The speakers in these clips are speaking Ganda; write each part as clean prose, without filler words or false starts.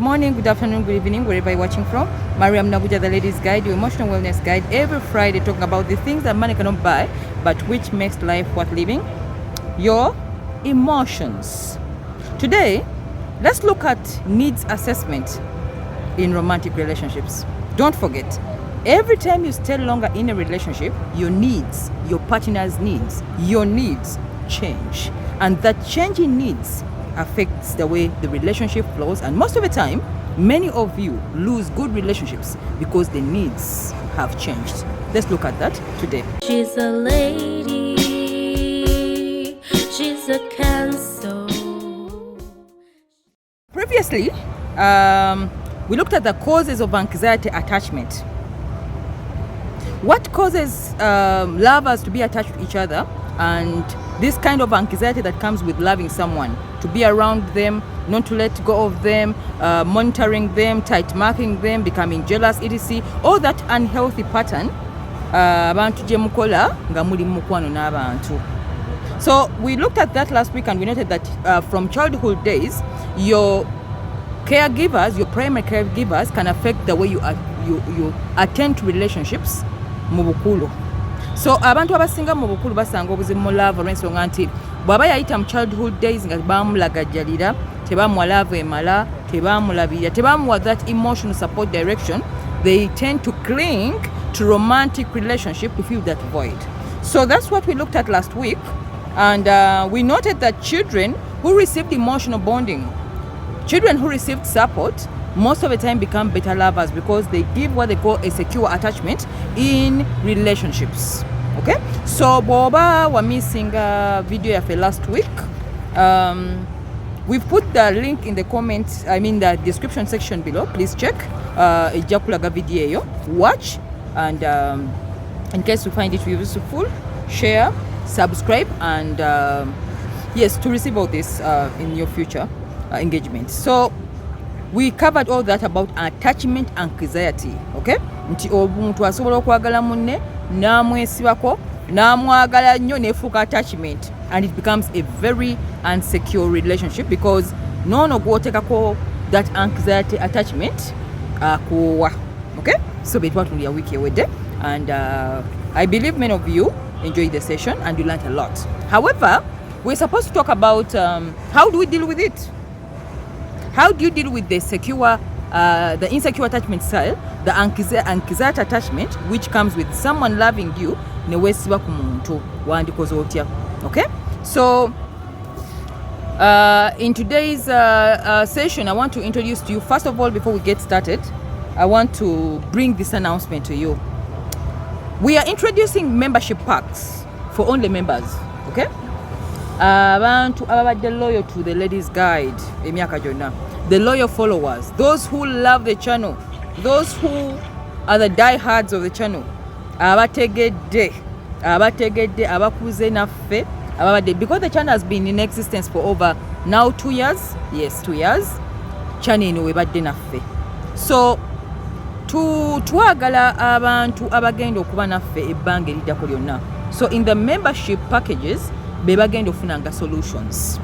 morning, good afternoon, good evening, wherever you're watching from. Mariam, the Ladies Guide, your emotional wellness guide. Every Friday talking about the things that money cannot buy, but which makes life worth living. Your emotions. Today, let's look at needs assessment in romantic relationships. Don't forget, every time you stay longer in a relationship, your needs, your partner's needs, your needs change. And that change in needs affects the way the relationship flows, and most of the time many of you lose good relationships because the needs have changed. Let's look at that today. She's a lady, she's a Cancer. Previously, we looked at the causes of anxiety attachment. What causes lovers to be attached to each other, and this kind of anxiety that comes with loving someone, to be around them, not to let go of them, monitoring them, tight marking them, becoming jealous, etc. All that unhealthy pattern. So we looked at that last week, and we noted that from childhood days, your caregivers, your primary caregivers, can affect the way you attend to relationships mu bukulu. So abantu abasinga mu bukulu basanga obuzibu mu love olw'ensonga nti bw'aba yayita mu childhood days nga baamulagajjalira, tebamuwa love emala, tebaamulabirira, tebamuwa that emotional support direction, they tend to cling to romantic relationship to fill that void. So that's what we looked at last week, and we noted that children who received emotional bonding, children who received support, most of the time become better lovers because they give what they call a secure attachment in relationships. Okay, so boba wa missing video of last week. We've put the link in the comments, the description section below. Please check ejakulaga video, watch, and in case you find it useful, share, subscribe, and yes, to receive all this in your future engagement. So we covered all that about attachment anxiety. Okay, nti omuntu asobola okwagala munne namwesibako namwagala nnyo nefuuka attachment, and it becomes a very unsecure relationship because nono gwotekako that anxiety attachment akuwa. Okay, so betwatulya wiki ewedde, and I believe many of you enjoyed the session and you learned a lot. However, we're supposed to talk about how do we deal with it. How do you deal with the the insecure attachment style, the anxiety attachment, which comes with someone loving you, okay? So, in today's session, I want to introduce to you, first of all, before we get started, I want to bring this announcement to you. We are introducing membership packs for only members, okay? Abantu ababadde loyal to the Ladies Guide emyaka gyonna, the loyal followers, those who love the channel, those who are the diehards of the channel, abategedde abakuze naffe ababadde, because the channel has been in existence for over now 2 years. Yes, 2 years. Channel eno webadde naffe, so twagala abantu abagenda okuba naffe ebbanga eriddako lyonna. So in the membership packages bebagenda ofunanga solutions.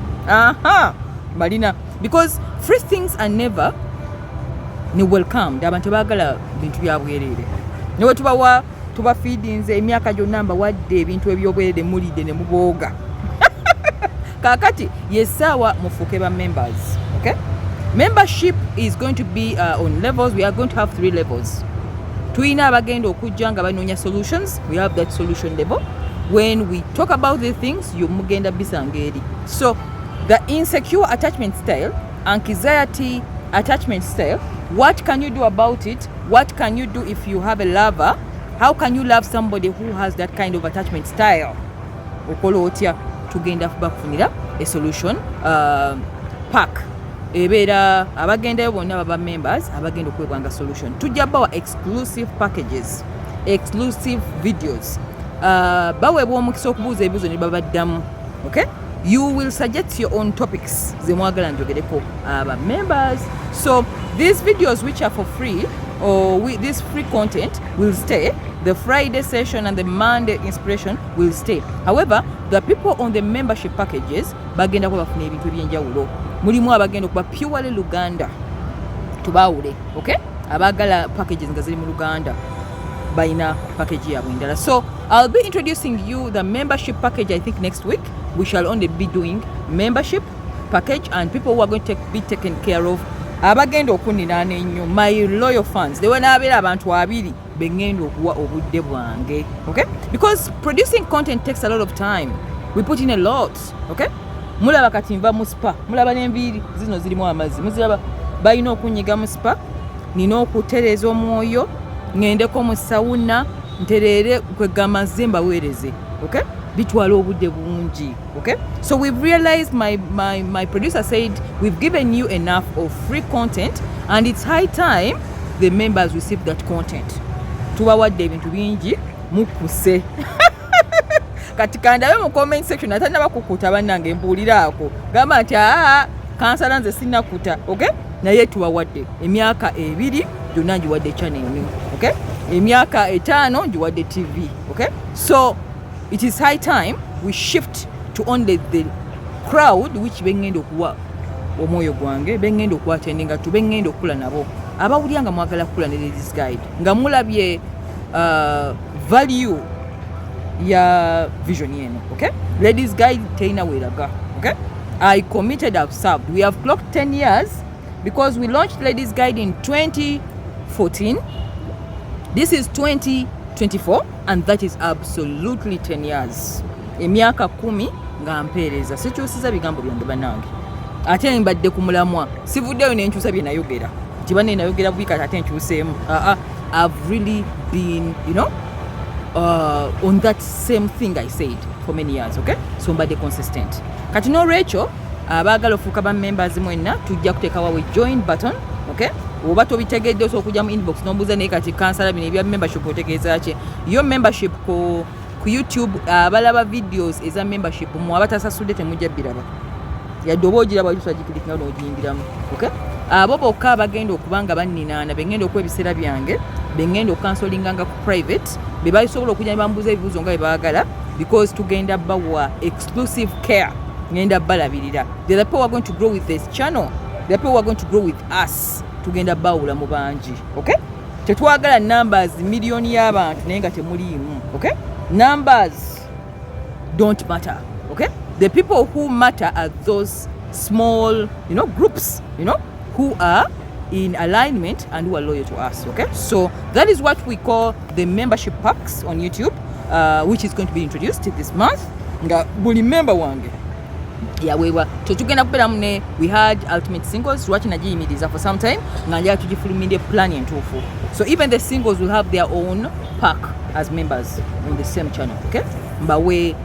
Marina, because free things are never ne welcomed. Abantu bagala bintu bya bwerere. Ne tubawa tuba feedings emyaka gyonna mbawadde ebintu ebyobwerere mulide ne mubooga. Kakati yesawa mufuke ba members. Okay? Membership is going to be on levels. We are going to have 3 levels. Tuina abagenda okujja nga banoonya solutions. We have that solution level. When we talk about the things, you mugenda bisangeri. So the insecure attachment style, anxiety attachment style, what can you do about it? What can you do if you have a lover? How can you love somebody who has that kind of attachment style? Okolo otya tugenda bakufunira a solution pack. Ebera abagenda bonna baba members abagenda okwebwanga solution. Tujja bawa exclusive packages, exclusive videos. Baweebwa omukisa okubuuza ebibuuzo ne babaddamu. Okay? You will suggest your own topics ze mwagala njogereko aba members. So these videos which are for free, or this free content will stay. The Friday session and the Monday inspiration will stay. However, the people on the membership packages bagenda kuba bafuna ebintu ebyenjawulo. Mulimu abagenda okuba purely Luganda. tubaawule, okay? Abaagala packages nga ziri mu Luganda bayina package yaabwe endala. So I'll be introducing you the membership package. I think next week we shall only be doing membership package and people who are going to be taken care of. Abagenda okuninaana ennyo, my loyal fans, they wanaabeera abantu abiri bengenda okuwa obudde bwange, okay? Because producing content takes a lot of time. We put in a lot, okay? Mulaba kati nva mu spa, mulaba n'enviiri zino zirimu amazzi, muziraba balina okunyiga mu spa, nina okutereeza omwoyo, ngendeko mu sawuna, ntereere kwegamba nze mbaweereze, okay? Bitwala obudde bungi, okay? So we've realized, my producer said, we've given you enough of free content and it's high time the members receive that content. Tubawadde ebintu bingi mukuse. Kati kandabe mu comment section atana bakukuta bannange mbuuliraako gamba nti kansala nze sinnakuta, okay? Naye tubawadde emyaka 2 gyonna ngiwadde channel emu, okay? Emyaka 5 ngiwadde TV, okay? So it is high time we shift to only the crowd which bengenda okuwa omwoyo gwange, bengenda okuwatendinga tu, bengenda okula nabo abawulya nga mwagala kula ne Ladies Guide nga mulabye value ya vision yenu, okay? Ladies Guide teina weraga, okay? I committed, I've served. We have clocked 10 years because we launched Ladies Guide in 2014. This is 2024 and that is absolutely 10 years. Emyaka 10 nga mpeereza, sikyusiza bigambo byange bannange. Ate mbadde ku mulamwa, sivuddeyo ne nkyusa bye nayogera. Nti banne nayogera bubi kati ate nkyuseemu. I've really been, on that same thing I said for many years, okay? So mbadde consistent. Kati n'olwekyo abaagala ofuuka ba members mwenna tujja kuteekawo we join button, okay? Oba tobitegedde osobola okujja mu inbox n'ombuuza naye kati kansala bino ebya membership otegeeza ki? Yo membership ku YouTube abalaba videos eza membership mu abatasasudde temujja biraba. Yadde oba ogiraba tusagikirika n'ogiyingiramu, okay? Abo bokka bagenda okubanga banninaana bengenda okuwa ebiseera byange, bengenda okansolinganga ku private, be basobola okujja ne bambuuza ebibuuzo nga bye baagala because tugenda bawa exclusive care, ngenda balabirira. The people who are going to grow with this channel, the people who are going to grow with us, tugenda bawula mu bangi, okay? Tetwagala numbers miliyoni y'abantu naye nga temuliimu, okay? Numbers don't matter, okay? The people who matter are those small, groups, who are in alignment and who are loyal to us, okay? So that is what we call the membership packs on YouTube, which is going to be introduced this month. Nga buli member wange yaweebwa tugenda kubeera mune. We had ultimate singles lwaki nagiyimiriza for some time nga njala tugifulumidde plan entuufu. So even the singles will have their own pack as members on the same channel, okay? Mbawe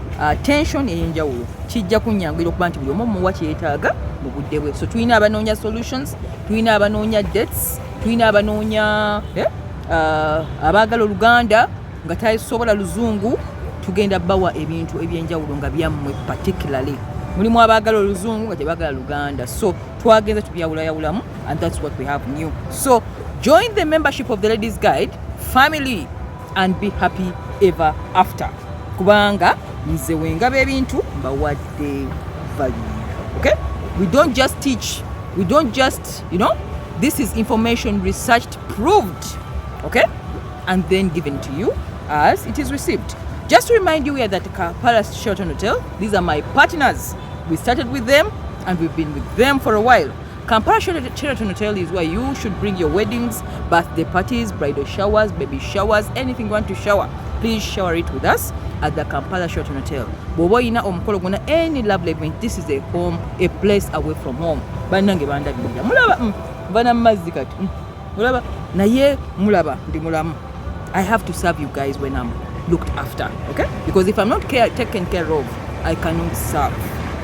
tension ey'enjawulo kijja kunnyanguira okuba nti buli omu muwa kyetaaga mu budde bwe. So tulina abanoonya solutions, tulina abanoonya dates, tulina abanoonya abaagala Oluganda nga tasobola Luzungu, tugenda bawa ebintu ebyenjawulo nga byammwe particularly. Mulimu abaagala Oluzungu nga tebaagala Luganda. So twagenza tubyawulayawulamu and that's what we have new. So join the membership of the Ladies Guide family and be happy ever after. Kubanga nze wengaba ebintu mbawadde value, okay? We don't just teach, we don't just, this is information researched, proved, okay? And then given to you as it is received. Just to remind you, we are at the Kampala Sheraton Hotel. These are my partners. We started with them and we've been with them for a while. Kampala Sheraton Hotel is where you should bring your weddings, birthday parties, bridal showers, baby showers, anything you want to shower. Please shower it with us at the Kampala Sheraton Hotel. Bw'oba oyina omukolo gwonna, any lovely event, this is a home, a place away from home. Bannange bandabirira. Mulaba bana mazzi kati. Mulaba naye mulaba ndi mulamu. I have to serve you guys when I'm looked after, okay? Because if I'm not taken care of, I cannot serve,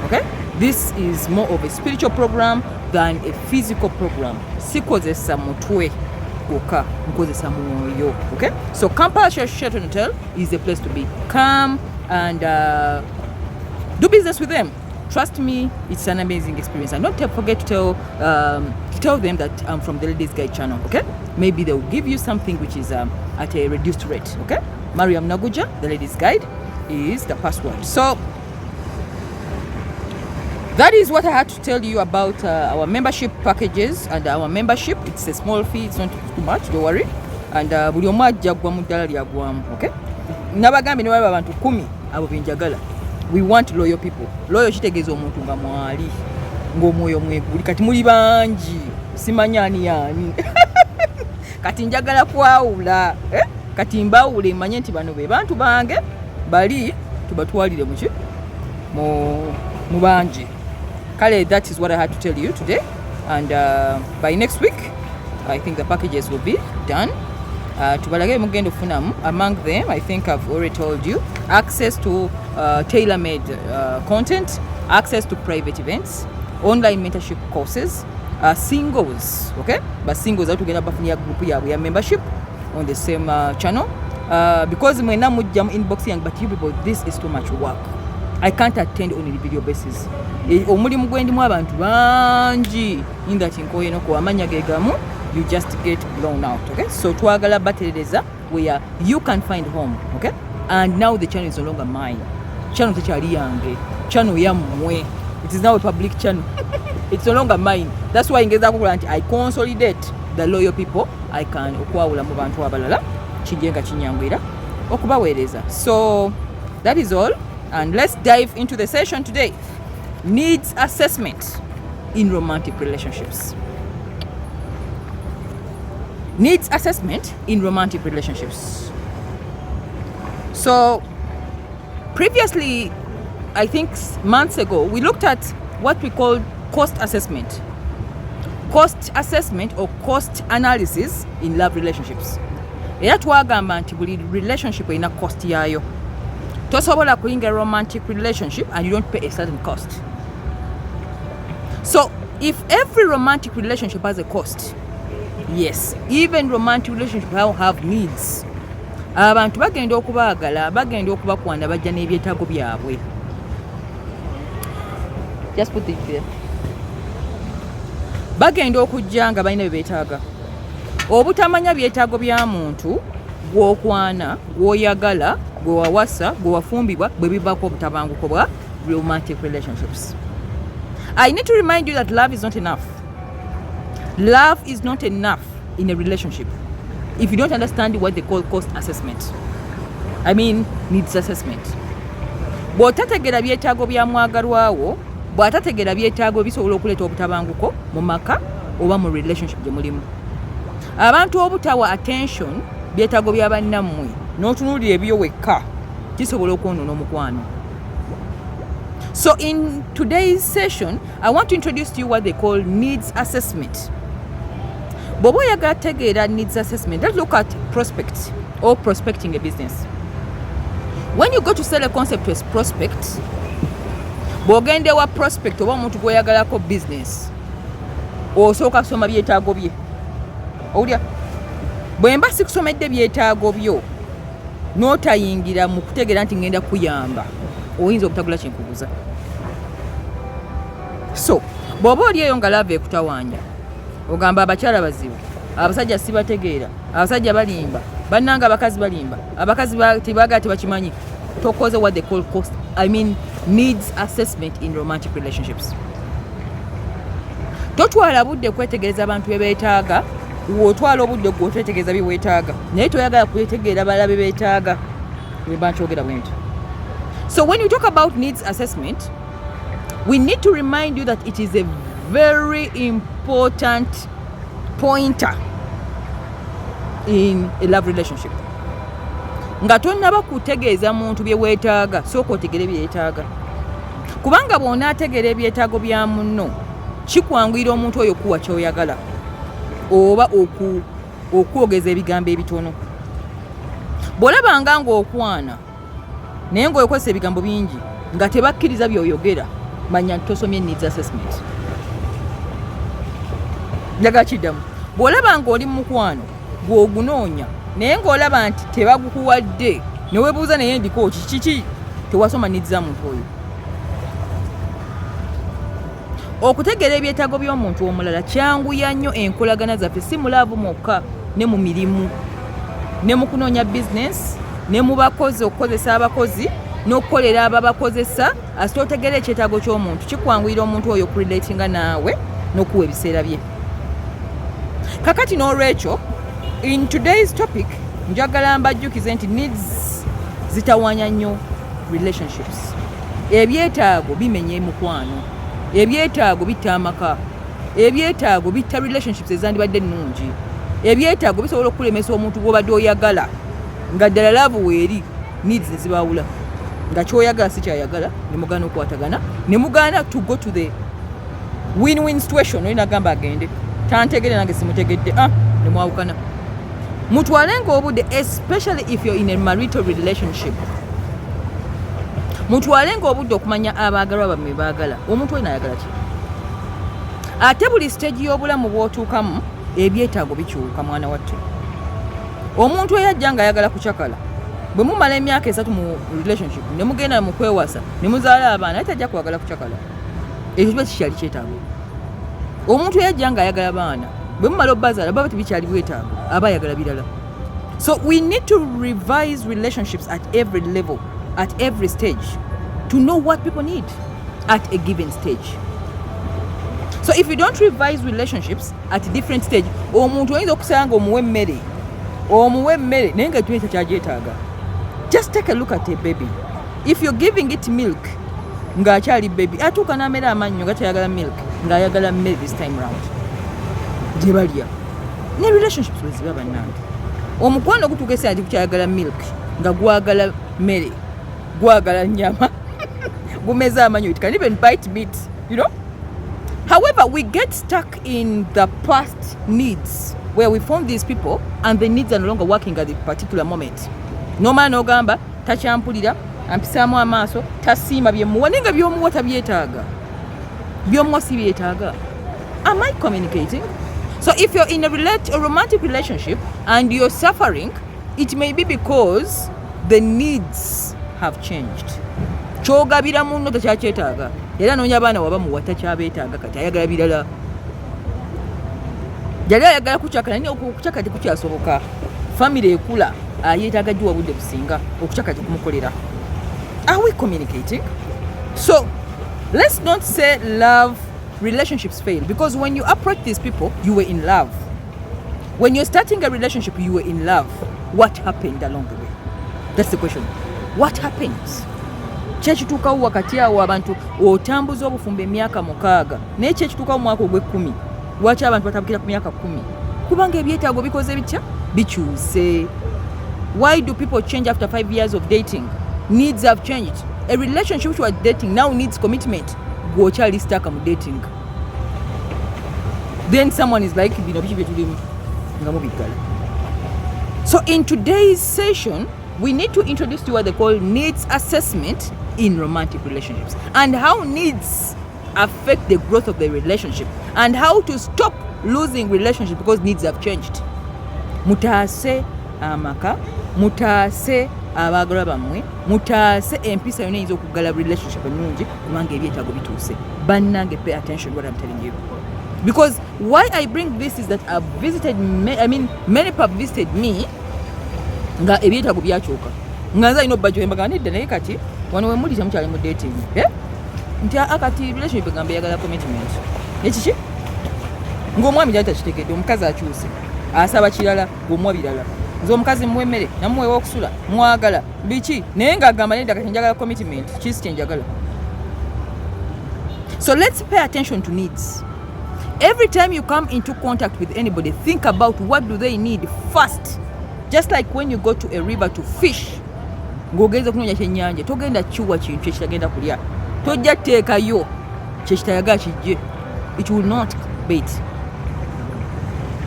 okay? This is more of a spiritual program than a physical program. Sikozesa mutwe oka nkozesa mwoyo, okay? So Kampala Sheraton Hotel is the place to be. Come and do business with them. Trust me, it's an amazing experience. And don't forget to tell them that I'm from the Ladies Guide channel, okay? Maybe they'll give you something which is at a reduced rate, okay? Mariam the Ladies Guide is the password. So that is what I had to tell you about our membership packages and our membership. It's a small fee, it's not too much, don't worry. And buli omu ajja gwa mu ddala lyagwamu, okay? Nabagambe ne baba abantu 10 abo benjagala. We want loyal people. Loyal kitegeeza omuntu nga mwali ng'omwoyo mweguli. Kati muli bangi simanya ani yani. Kati njagala kwawula, kati mbawule manye nti bano be bantu bange bali tubatwalire mu bangi. Kale, that is what I had to tell you today, and by next week I think the packages will be done. Tubalage mugendo funamu. Among them, I think I've already told you, access to tailor-made content, access to private events, online mentorship courses, singles, okay? But singles are together bafunia group ya membership on the same channel. Because mwena mujja mu inbox yang, but you people, this is too much work. I can't attend on a video basis. Omulimu gwendimu abantu bangi in that nkoye no ko amanya gegamu, you just get blown out, okay? So twagala batereza where you can find home, okay? And now the channel is no longer mine. Channel tekyali yange, channel yammwe. It is now a public channel. It's no longer mine. That's why ngeza kugula nti I consolidate the loyal people. I can okwawula mu bantu abalala kijenga kinyangwira okubaweereza. So that is all, and let's dive into the session today. Needs assessment in romantic relationships. Needs assessment in romantic relationships. So previously, I think months ago, we looked at what we call cost assessment. Cost assessment or cost analysis in love relationships. Era twagamba nti buli relationship erina cost yayo. Tosobola kuyinga a romantic relationship and you don't pay a certain cost. So if every romantic relationship has a cost, yes, even romantic relationships have needs. Abantu bagenda okubaagala, bagenda okubakwana bajja n'ebyetaago byabwe. Just put it there. Bagenda okujja nga balina bye beetaaga. Obutamanya byetaago bya muntu gw'okwana, gw'oyagala, gwe wawasa, gwe wafumbibwa, bwe bivaako obutabanguko bwa romantic relationships. I need to remind you that love is not enough. Love is not enough in a relationship if you don't understand what they call cost assessment. I mean, needs assessment. Bw'otategeera byetaago bya mwagalwawo, bw'atategeera byetaago bisobola okuleeta obutabanguko mu maka oba mu relationship gye mulimu. Abantu obutawa attention byetaago bya bannammwe n'otunuulira ebyo wekka kisobola okwonoona omukwano. So in today's session, I want to introduce to you what they call needs assessment. Bw'oba oyagala tegeera needs assessment, let's look at prospects or prospecting a business. When you go to sell a concept as prospect, bw'ogende wa prospect oba omuntu gw'oyagalako business, osooka kusoma byetaago bye. Owulya? Bwe mba sikusomedde byetaago byo n'otayingira mu kutegeera nti ngenda kuyamba, oyinza obutagula kyenkuguza. So bw'oba oli eyo nga lava ekutawaanya, ogamba abakyala bazibu, abasajja sibategeera, abasajja balimba, bannanga abakazi balimba, abakazi tebaagala tebakimanyi. Tokoze what they call cost, I mean needs assessment in romantic relationships. Totwala budde kwetegereza abantu bye beetaaga, wotwala obudde gw'otetegereza bye weetaaga, naye toyagala kwetegeera balala bye beetaaga. Weba nkyogera bwe nti. So when you talk about needs assessment, we need to remind you that it is a very important pointer in a love relationship. Nga tonnaba kutegeeza muntu bye weetaaga, sooka otegere bye yeetaaga. Kubanga bw'onaategeera ebyetaago bya munno, kikwanguyira omuntu oyo okuwa ky'oyagala oba okwogeza ebigambo ebitono. Bw'olabanga ng'okwana naye ng'okozesa ebigambo bingi nga tebakkiriza by'oyogera, manya nti tosomye needs assessment. Njagala kiddamu. Bw'olaba ng'oli mu mukwano gw'ogunoonya naye ng'olaba nti tebagukuwadde ne weebuuza naye ndiko kiki, tewasoma needs za muntu oyo. Okutegeera ebyetaago by'omuntu omulala kyanguya nnyo enkolagana zaffe, si mu laavu mwokka, ne mu mirimu, ne mu kunoonya business, ne mu bakozi, okukozesa abakozi n'okukolera ababakozesa asita otegeera ekyetaago ky'omuntu kikwanguyira omuntu oyo okurelatinga naawe n'okuwa ebiseera bye. Kakati n'olwekyo in today's topic njagala mbajjukize nti needs zitawaanya nnyo relationships. Ebyetaago bimenya emukwano, ebyetaago bitta amaka, ebyetaago bitta relationships ezandibadde ennungi, ebyetaago bisobola okulemesa omuntu gw'obadde oyagala nga ddala laavu weeri needs nezibaawula nga kyoyagala si kyayagala ne mugaana okukwatagana ne mugaana to go to the win-win situation. Oli nagamba agende tantegere nange simutegedde ne mwawukana. Mutwalenga obudde, especially if you're in a marital relationship, mutwalenga obudde okumanya abaagalwa bammwe baagala. Omuntu oyo naayagala ki? Ate buli stage y'obulamu bw'otuukamu ebyetaago bikyuka mwana wattu. Omuntu eyajja nga ayagala kucakala bwe mumala emyaka 3 mu relationship ne mugenda mu kwewasa ne muzaala abaana naye tajja kwagala kucakala. Ekyo kiba kikyali kyetaago. Omuntu eyajja nga ayagala baana bwe mumala obbazaala baba tebikyali bwetaago, aba ayagala birala. So we need to revise relationships at every level, at every stage, to know what people need at a given stage. So if you don't revise relationships at a different stage, omuntu oyinza okusanga omuwe emmere naye nga tuweta kyagyetaaga. Just take a look at a baby. If you're giving it milk ng'akyali baby, atuuka n'amera amannyo nga tayagala milk ng'ayagala mmere this time round gye balya. Ne relationships bwe ziba bannange, omukwano gutuuka esaa nti gukyayagala milk nga gwagala mmere, gwagala nnyama gumeza amannyo, it can even bite meat, you know. However, we get stuck in the past needs where we found these people and the needs are no longer working at the particular moment. N'omwana n'ogamba takyampulira, ampisaamu amaaso, tasiima byemuwa naye nga by'omuwa tabyetaaga, by'omuwa si byetaaga. Am I communicating? So if you're in a romantic relationship and you're suffering, it may be because the needs have changed. Kyogabira munno takyakyetaaga, era noonya abaana wabamuwa takyabeetaaga, kati ayagala birala. Yali ayagala kucakala naye okucaka tekukyasoboka. Family ekula yeetaaga jjuwa budde businga okucaka tekumukolera. Are we communicating? So let's not say love relationships fail, because when you approach these people you were in love. When you're starting a relationship you were in love. What happened along the way? That's the question. What happens? Kyekituukawo wakati awo abantu otambuza obufumbo emyaka 6 naye kyekituukawo mu mwaka ogw'10 lwaki abantu batabukira ku myaka 10? Kubanga ebyetaago bikoze bitya? Bikyuse. Why do people change after 5 years of dating? Needs have changed. A relationship which was dating now needs commitment. Gwokyali stuck mu dating. Then someone is like, bino biki byetulimu nga mubiggala. So in today's session we need to introduce to what they call needs assessment in romantic relationships, and how needs affect the growth of the relationship, and how to stop losing relationship because needs have changed. Mutaase amaka, mutaase abaagalwa bammwe, mutaase empisa yonna eyinza okuggala relationship ennungi kubanga ebyetaago bituuse. Bannange, pay attention what I'm telling you. Because why I bring this is that I've visited many people have visited me nga ebyetaago byakyuka nga nze alina obbajo embaga nedda naye kati wano we muli temukyali mu dating nti akati relationship egamba eyagala commitment ekiki ng'omwami gyali takitegedde, omukazi akyuse asaba kirala ng'omuwa birala, nze omukazi muwa emmere namuwa ew'okusula mwagala biki naye ng'agamba nedda kati njagala commitment, kisi kyenjagala. So let's pay attention to needs. Every time you come into contact with anybody, think about what do they need first. Just like when you go to a river to fish, ng'ogenza kunoonya kyennyanja togenda kiwa kintu ekitagenda kulya, tojja teekayo kyekitayagala kijje. It will not bait.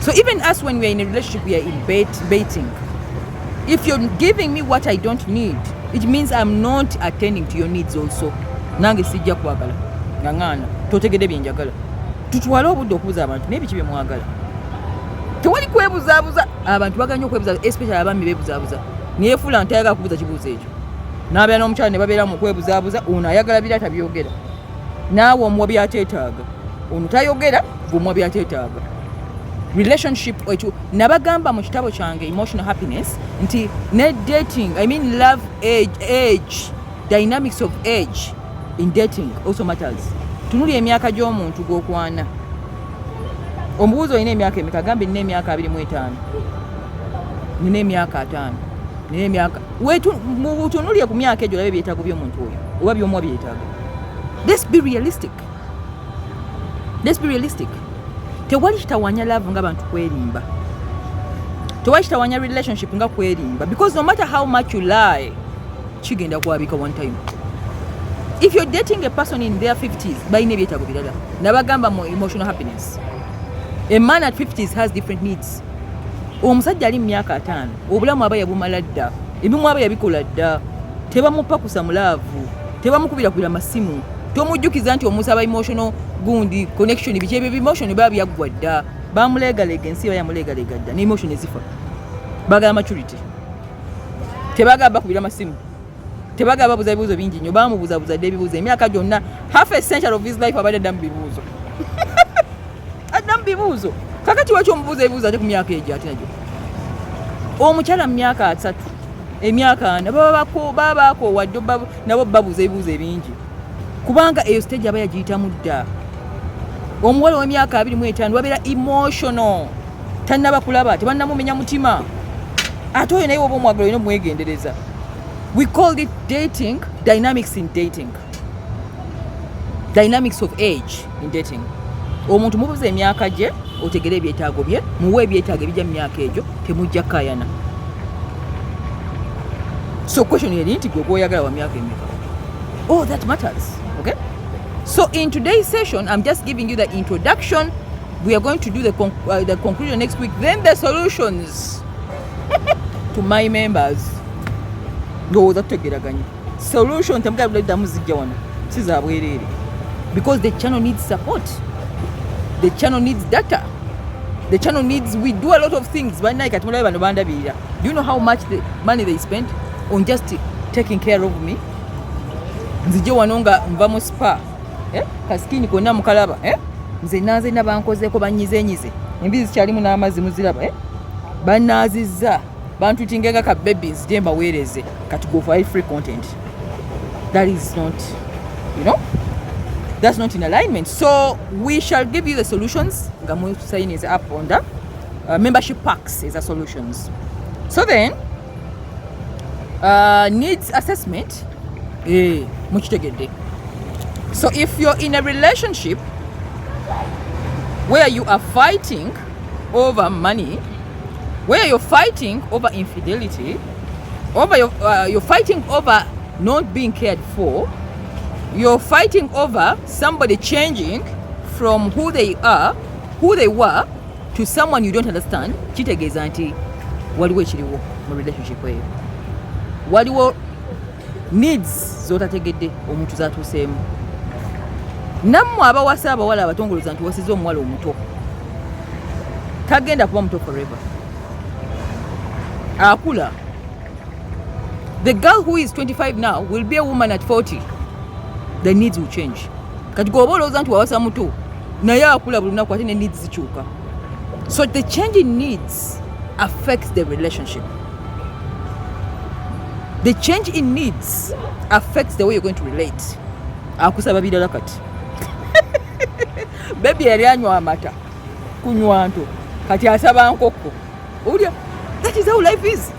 So even us, when we are in a relationship, we are in baiting. If you're giving me what I don't need, it means I'm not attending to your needs also. Nange sijja kwagala ngangana totegedde byenjagala. Tutwale obudde okubuza abantu naye biki bye mwagala. Tewali kwebuzaabuza. Abantu baganya okwebuzaabuza, especially abaami beebuzaabuza. Neyefuula ntayagala kubuza kibuuzo ekyo. N'abeera n'omukyala ne babeera mu kwebuzaabuza, ono ayagala bira tabyogera. Naawe omuwa byateetaaga. Ono tayogera, g'omuwa byateetaaga. Relationship ekyo nabagamba mu kitabo kyange Emotional Happiness nti ne dating, love age dynamics of age in dating also matters. Tunuli emyaka gy'omuntu gw'okwana. Omubuuzo olina emyaka emeka, gambe nina emyaka 25, nina emyaka 5, nina emyaka tunulye ku myaka egyo olabe ebyetaago by'omuntu oyo oba by'omuwa byetaago. Let's be realistic. Let's be realistic. Tewali kitawanya love nga bantu kwerimba. Tewali kitawanya relationship nga kwerimba, because no matter how much you lie, kigenda kwabika one time. If you're dating a person in their 50s, balina ebyetaago birala. Nabagamba mu emotional happiness. A man at 50s has different needs. Omusajja ali mu myaka 5, obulamu aba yabumala dda, ebimu aba yabikola dda, tebamupakusa mulaavu, tebamukubira masimu, tomujjukiza nti omusaba emotional gundi connection biche ebyo emotion baba byaggwa dda, bamulegalega ensi bayamulegalega dda, ne emotion ezifa. Bagala maturity, tebagamba kubira masimu, tebagamba buza bibuuzo bingi nnyo, bamubuuza dde ebibuuzo emyaka gyonna, half a century of his life abadde adda mu bibuuzo. Adda mu bibuuzo. Kakati waki omubuuza ebibuuzo ate ku myaka egyo ate nagyo. Omukyala mu myaka 3, emyaka 4 babaako wadde nabo babuuza ebibuuzo ebingi. Kubanga eyo stage aba yagiyitamu dda. Omuwala w'emyaka 25 wabeera emotional. Tannaba kulaba, tebannamumenya mutima. Ate oyo naye oba omwagala olina omwegendereza. We call it dating, dynamics in dating. Dynamics of age in dating. Omuntu mubuuza emyaka gye, otegere ebyetaago bye, muwe ebyetaago ebijja mu myaka egyo, temujja kayana. So question eri nti gwe oyagala wa myaka emeka. Oh, that matters. Okay? So in today's session, I'm just giving you the introduction. We are going to do the conclusion next week. Then the solutions to my members. Go that together. Solution because the channel needs support. The channel needs data. The channel needs, we do a lot of things. Do you know how much the money they spend on just taking care of me? Nzije wanonga mvamo spa. Kaskini konna mukalaba. Nze naze nabankozeko banyizenyize. Embizi kyalimu n'amazzi muziraba. Banazizza. Bantu tingenga ka babies demba weereze. Kati go for free content. That is not, you know, that's not in alignment. So we shall give you the solutions. Ngamu sign is up on the membership packs is the solutions. So then needs assessment. So if you're in a relationship where you are fighting over money, where you're fighting over infidelity, you're fighting over not being cared for, you're fighting over somebody changing from who they were to someone you don't understand, kitegeeza nti waliwo ekiriwo mu relationship eyo, waliwo needs zotategedde omuntu zatuuseemu. Nammwe abawasa abawala abatongoloza nti wasize omuwala omuto, tagenda kuba muto forever, akula. The girl who is 25 now will be a woman at 40. The needs will change. Kati goba olowooza nti wawasa muto naye akula buli lunaku ate ne needs zikyuka. So the change in needs affects the relationship. The change in needs affects the way you're going to relate. Akusaba bidala kati. Baby yali anywa amata kunywa nto kati asaba nkoko. Ulya, that is how life is.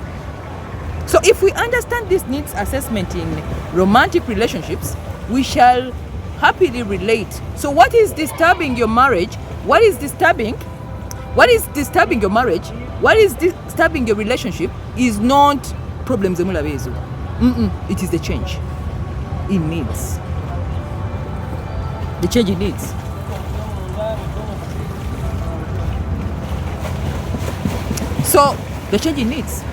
So if we understand this needs assessment in romantic relationships, we shall happily relate. So what is disturbing your marriage? What is disturbing your marriage? What is disturbing your relationship is not problems emulabezo. It is the change in needs. The change in needs. So the change in needs.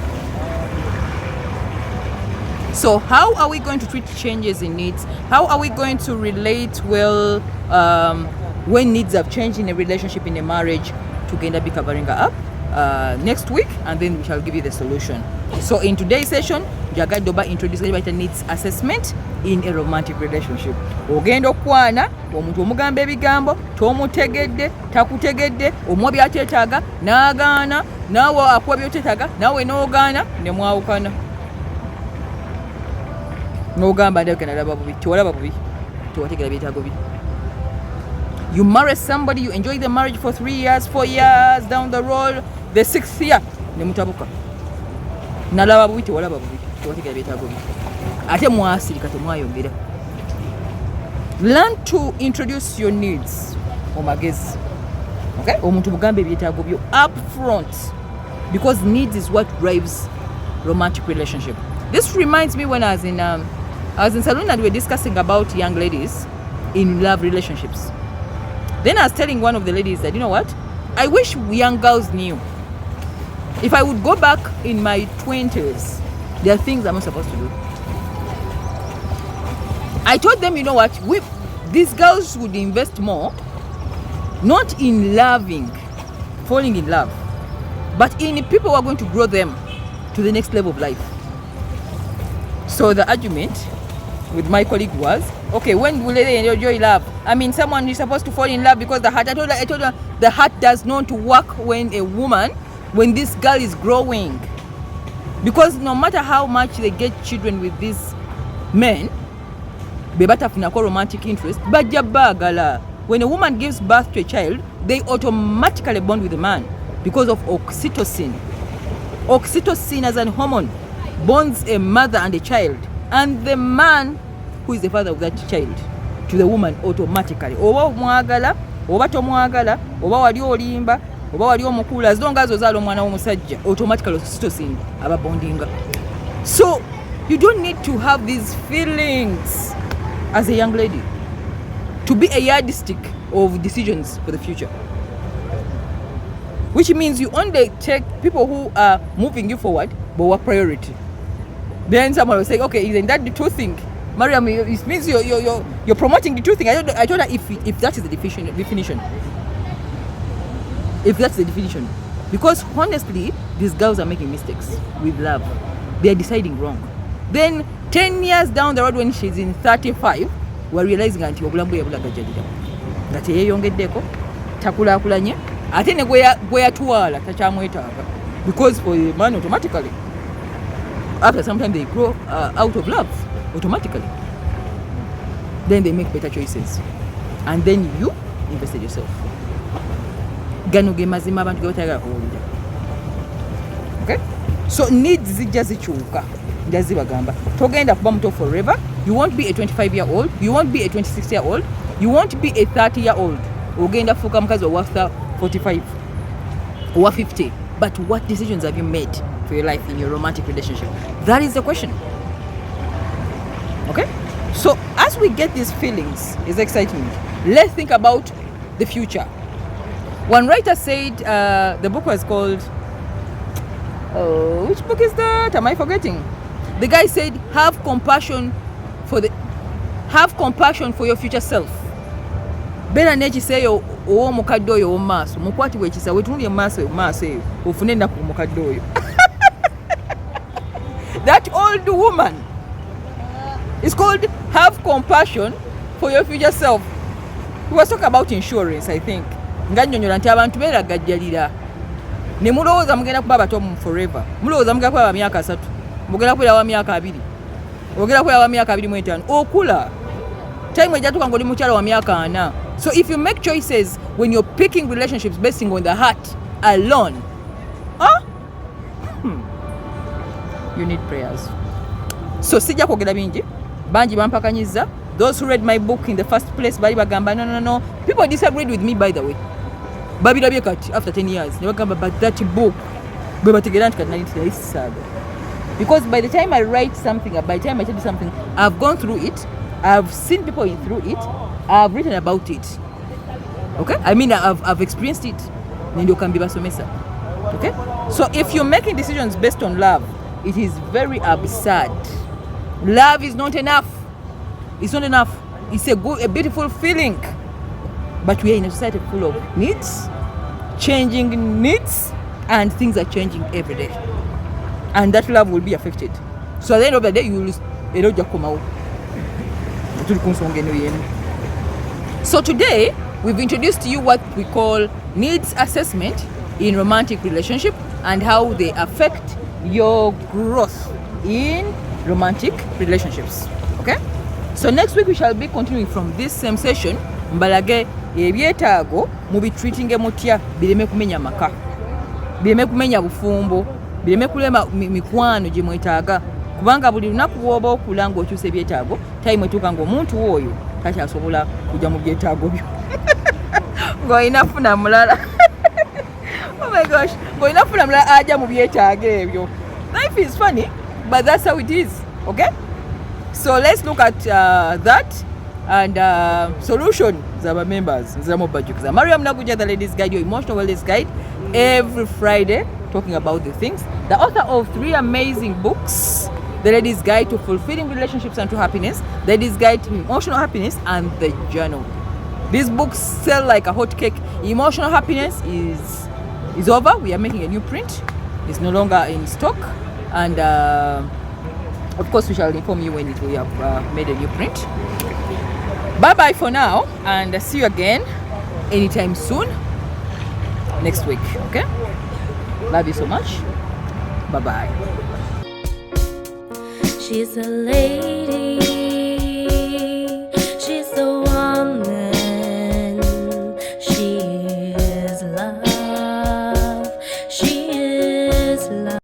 So how are we going to treat changes in needs? How are we going to relate well when needs have changed in a relationship, in a marriage? Tugenda be covering up next week, and then we shall give you the solution. So in today's session, Jagai Doba introduced the needs assessment in a romantic relationship. Ogenda okwana omuntu omugamba ebigambo tomutegedde takutegedde omwa byateetaaga n'agaana naawe akuwa byoteetaaga naawe n'ogaana ne mwawukana. n'ogamba ndeke nalaba bubi, tewalaba bubi, tewategera byetaago bi. You marry somebody, you enjoy the marriage for 3 years, 4 years, down the road, the 6th year, ne mutabuka. Nalaba bubi, tewalaba bubi, tewategera byetaago bi. Ate mwasirika temwayongera. Learn to introduce your needs omagezi. Okay? Omuntu mugambe ebyetaago byo up front, because needs is what drives romantic relationship. This reminds me when I was in salon and we were discussing about young ladies in love relationships. Then I was telling one of the ladies that, you know what, I wish young girls knew, if I would go back in my 20s, there are things I'm not supposed to do. I told them, you know what, these girls would invest more, not in loving, falling in love, but in people who are going to grow them to the next level of life. So the argument with my colleague was, okay, when will they enjoy love? I mean, someone is supposed to fall in love because the heart, I told her the heart does not work when this girl is growing. Because no matter how much they get children with these men, bebatafuna romantic interest, bajja bagala. When a woman gives birth to a child, they automatically bond with the man because of oxytocin. Oxytocin as an hormone bonds a mother and a child, and the man who is the father of that child to the woman automatically. Oba mwagala, oba tomwagala, oba wali olimba, oba wali omukula, as long as ozaala omwana w'omusajja, automatically oxytocin aba bondinga. So you don't need to have these feelings as a young lady to be a yardstick of decisions for the future. Which means you only take people who are moving you forward, but what priority. Then someone will say, okay, isn't that the true thing? Mariam, it means you're promoting the true thing. I told her if that is the definition. If that's the definition. Because honestly, these girls are making mistakes with love. They are deciding wrong. Then 10 years down the road when she's in 35, we're realizing that obulambu yabulagajalira. Nga teyeyongeddeko, takulakulanye, ate ne gwe yatwala takyamwetaaga. Because for a man automatically, after some time they grow out of love automatically. Then they make better choices. And then you invest in yourself. Gano ge mazima abantu gotagala kuwulira. Okay? So needs zijja zikyuka. Ndazibagamba. Togenda kuba muto forever. You won't be a 25-year-old. You won't be a 26-year-old. You won't be a 30-year-old. Ogenda fuka mukazi wa after 45 or 50. But what decisions have you made for your life in your romantic relationship? That is the question. Okay? So as we get these feelings, it's excitement. Let's think about the future. One writer said, the book was called, which book is that? Am I forgetting? The guy said, have compassion for your future self. Bera nekiseeyo ow'omukadde oyo ow'omumaaso mukwatibwa ekisa wetunulye mumaaso eyo ofune ennaku omukadde oyo. That old woman is called have compassion for your future self. We was talking about insurance, I think. Nga nnyonnyola nti abantu beeragajjalira ne mulowooza mugenda kuba abato forever. Mulowooza mugenda kuba myaka 3, mugenda kubeera wa myaka 2, ogenda kubeera wa myaka 25. Okula time ejatuka ng'oli mukyala wa myaka 4. So if you make choices when you're picking relationships based on the heart alone, you need prayers. So sijja kwogera bingi, bangi bampakanyiza. Those who read my book in the first place bali bagamba no. People disagreed with me, by the way. Babirabye kati after 10 years. Ne bagamba but that book bwe bategera nti kati nayitisaga. Because by the time I write something, by the time I tell you something, I've gone through it, I've seen people through it, I've written about it. Okay? I mean, I've experienced it. Ndio kambi basomesa. Okay? So if you're making decisions based on love, it is very absurd. Love is not enough. It's not enough. It's a beautiful feeling. But we are in a society full of needs, changing needs, and things are changing every day. And that love will be affected. So at the end of the day, you will lose. So today, we've introduced to you what we call needs assessment in romantic relationship and how they affect your growth in romantic relationships. Okay, so next week we shall be continuing from this same session. Mbalage ebyetaago mubitreatinge mutya bireme kumenya maka, bireme kumenya bufumbo, bireme kulema mikwano gye mwetaaga, kubanga buli lunaku bw'oba okula ng'okyusa ebyetaago time etuuka ng'omuntu oyo takyasobola kujja mu byetaago byo ng'olina funa mulala oh my gosh, ng'olina funa mulala ajja mu byetaago ebyo. Life is funny, but that's how it is. Okay, so let's look at that and solution z'aba members nziramubajukiza. Mariam Naguja, the ladies guide, your emotional wellness guide, every Friday talking about the things. The author of 3 amazing books: The Ladies Guide to Fulfilling Relationships and to Happiness, The Ladies Guide to Emotional Happiness, and The Journal. These books sell like a hot cake. Emotional Happiness is over. We are making a new print. It's no longer in stock, and of course we shall inform you when we have made a new print. Bye bye for now, and see you again anytime soon next week. Okay, love you so much. Bye bye. She's a lady.